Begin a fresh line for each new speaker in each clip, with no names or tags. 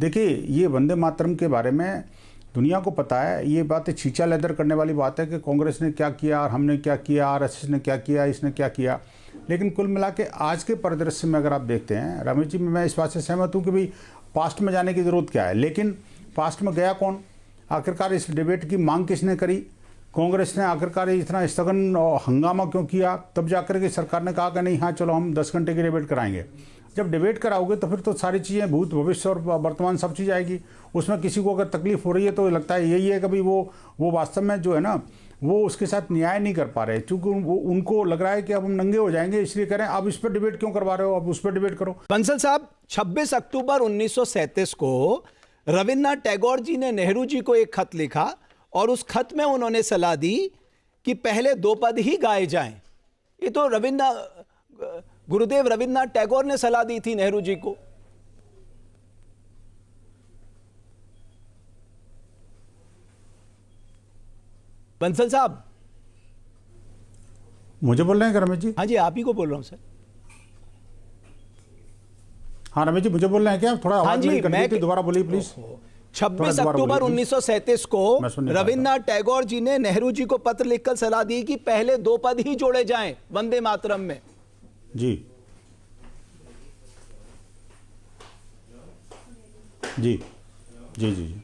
देखिए, ये वंदे मातरम के बारे में दुनिया को पता है, ये बातें छींचा लेदर करने वाली बात है कि कांग्रेस ने क्या किया और हमने क्या किया, आरएसएस ने क्या किया, इसने क्या किया। लेकिन कुल मिला के आज के परिदृश्य में अगर आप देखते हैं रमेश जी, मैं इस बात से सहमत हूँ कि भाई पास्ट में जाने की ज़रूरत क्या है, लेकिन पास्ट में गया कौन? आखिरकार इस डिबेट की मांग किसने करी? कांग्रेस ने आखिरकार इतना स्थगन और हंगामा क्यों किया? तब जाकर के सरकार ने कहा कि नहीं, हाँ चलो हम 10 घंटे की डिबेट कराएंगे। जब डिबेट कराओगे तो फिर तो सारी चीज़ें, भूत भविष्य और वर्तमान सब चीज़ आएगी। उसमें किसी को अगर तकलीफ हो रही है तो लगता है यही है कि भाई वो वास्तव में जो है ना, वो उसके साथ न्याय नहीं कर पा रहे, क्योंकि उनको लग रहा है कि अब हम नंगे हो जाएंगे, इसलिए कह रहे हैं अब इस पर डिबेट क्यों करवा रहे हो, अब उस पर डिबेट करो।
बंसल साहब, 26 अक्टूबर 1937 को रविन्द्रनाथ टैगोर जी ने नेहरू जी को एक खत लिखा और उस खत में उन्होंने सलाह दी कि पहले 2 पद ही गाए जाएं। ये तो गुरुदेव रविन्द्रनाथ टैगोर ने सलाह दी थी नेहरू जी को। बंसल साहब,
मुझे बोल रहे हैं रमेश जी?
हाँ जी, आप ही को बोल रहा हूं सर।
हाँ रमेश जी, मुझे बोल रहे हैं क्या? थोड़ा
हाँ
आवाज
जी,
नहीं कर रही थी, दोबारा बोलिए प्लीज।
26 अक्टूबर 1937 को रविन्द्रनाथ टैगोर जी ने नेहरू जी को पत्र लिखकर सलाह दी कि पहले 2 पद ही जोड़े जाएं वंदे मातरम में।
जी जी जी जी जी।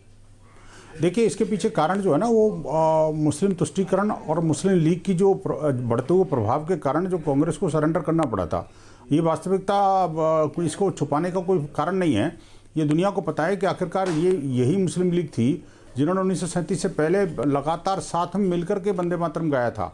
देखिए, इसके पीछे कारण जो है ना, वो मुस्लिम तुष्टीकरण और मुस्लिम लीग की जो बढ़ते हुए प्रभाव के कारण जो कांग्रेस को सरेंडर करना पड़ा था। ये वास्तविकता, इसको छुपाने का कोई कारण नहीं है। ये दुनिया को पता है कि आखिरकार यही मुस्लिम लीग थी जिन्होंने 1937 से पहले लगातार साथ में मिलकर के वंदे मातरम गाया था।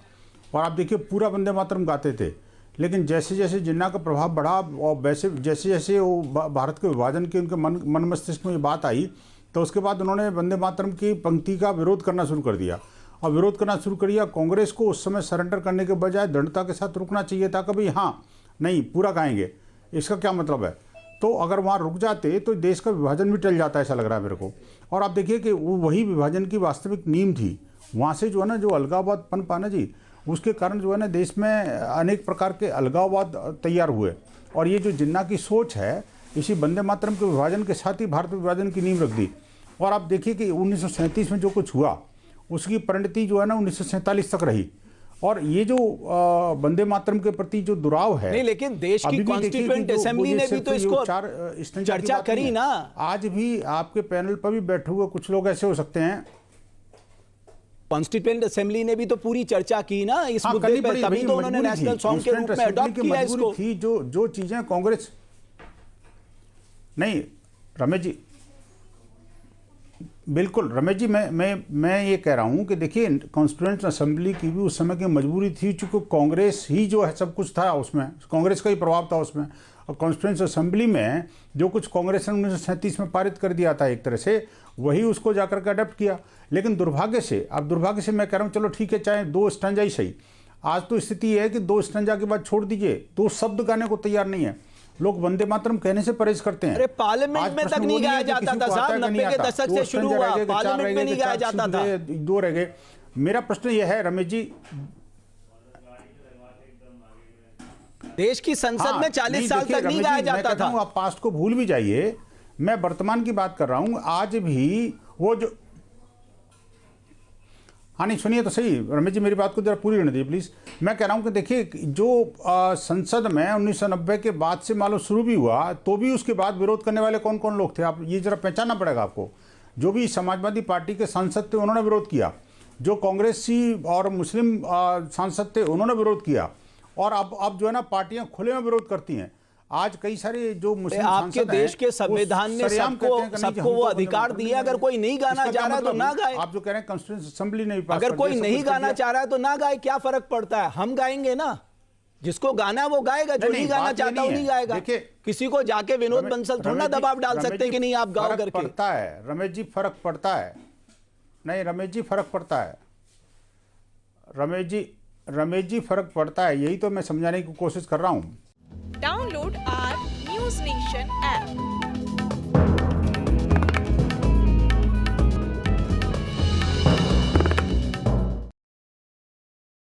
और आप देखिए, पूरा वंदे मातरम गाते थे। लेकिन जैसे जैसे जिन्ना का प्रभाव बढ़ा और वैसे जैसे जैसे वो भारत के विभाजन की उनके मन मस्तिष्क में ये बात आई, तो उसके बाद उन्होंने वंदे मातरम की पंक्ति का विरोध करना शुरू कर दिया। और विरोध करना शुरू कर दिया। कांग्रेस को उस समय सरेंडर करने के बजाय दृढ़ता के साथ रुकना चाहिए था कि भाई हाँ, नहीं, पूरा गाएंगे। इसका क्या मतलब है? तो अगर वहाँ रुक जाते तो देश का विभाजन भी टल जाता, ऐसा लग रहा है मेरे को। और आप देखिए कि वो वही विभाजन की वास्तविक नींव थी। वहाँ से जो है ना, जो अलगाववाद पन पाना जी, उसके कारण जो है ना, देश में अनेक प्रकार के अलगाववाद तैयार हुए। और ये जो जिन्ना की सोच है, इसी वंदे मातरम के विभाजन के साथ ही भारत विभाजन की नींव रख दी। और आप देखिए कि 1937 में जो कुछ हुआ, उसकी परिणति जो है ना 1947 तक रही। और ये जो वंदे मातरम के प्रति जो दुराव है,
नहीं, लेकिन देश की कॉन्स्टिट्यूएंट असेंबली ने भी तो इसको चर्चा करी ना।
आज भी आपके पैनल पर भी बैठे हुए कुछ लोग ऐसे हो सकते हैं।
कॉन्स्टिट्यूएंट असेंबली ने भी तो पूरी चर्चा की ना इस मुद्दे पर, तभी तो उन्होंने नेशनल सॉन्ग के रूप में अडॉप्ट किया इसको।
थी जो चीजें कांग्रेस, नहीं रमेश जी, बिल्कुल रमेश जी, मैं ये कह रहा हूँ कि देखिए, कॉन्स्टिट्यूएंट असेंबली की भी उस समय की मजबूरी थी, चूँकि कांग्रेस ही जो है सब कुछ था उसमें, कांग्रेस का ही प्रभाव था उसमें। और कॉन्स्टिट्यूएंट असेंबली में जो कुछ कांग्रेस ने 1937 में पारित कर दिया था एक तरह से, वही उसको जाकर के अडेप्ट किया। लेकिन दुर्भाग्य से, अब दुर्भाग्य से मैं कह रहा हूँ, चलो ठीक है, चाहे 2 स्टंजा ही सही। आज तो स्थिति है कि 2 स्टंजा के बाद छोड़ दीजिए, 2 शब्द गाने को तैयार नहीं है लोग। वंदे मातरम कहने से परहेज करते हैं।
अरे पार्लियामेंट में तक नहीं गाया जाता था साहब, 90 के दशक से शुरू हुआ, पार्लियामेंट में नहीं गाया जाता था।
2 रह गए। मेरा प्रश्न यह है रमेश जी,
देश की संसद में 40 साल तक नहीं गाया जाता था।
आप पास्ट को भूल भी जाइए, मैं वर्तमान की बात कर रहा हूं। आज भी वो जो, हाँ नहीं सुनिए तो सही रमेश जी, मेरी बात को जरा पूरी होने दीजिए प्लीज। मैं कह रहा हूं कि देखिए, जो संसद में 1990 के बाद से मान लो शुरू भी हुआ, तो भी उसके बाद विरोध करने वाले कौन कौन लोग थे, आप ये जरा पहचानना पड़ेगा आपको। जो भी समाजवादी पार्टी के सांसद थे उन्होंने विरोध किया, जो कांग्रेसी और मुस्लिम सांसद थे उन्होंने विरोध किया। और अब जो है ना, पार्टियां खुले में विरोध करती हैं। आज कई सारे जो मुस्लिम
आपके देश के संविधान ने सबको वो अधिकार दिया, अगर कोई नहीं गाना चाह रहा है तो ना गाए।
आप जो कह रहे हैं कॉन्स्टिट्यूएंट असेंबली ने,
अगर कोई नहीं गाना चाह रहा है तो ना गाए, क्या फर्क पड़ता है? हम गाएंगे ना, जिसको गाना है वो गाएगा, जो नहीं गाना चाहता वो नहीं गाएगा। किसी को जाके विनोद बंसल थोड़ा दबाव डाल सकते हैं कि नहीं आप गाओ करके।
पड़ता है रमेश जी, फर्क पड़ता है। नहीं रमेश जी, फर्क पड़ता है। रमेश जी फर्क पड़ता है, यही तो मैं समझाने की कोशिश कर रहा हूं।
Download our News Nation app.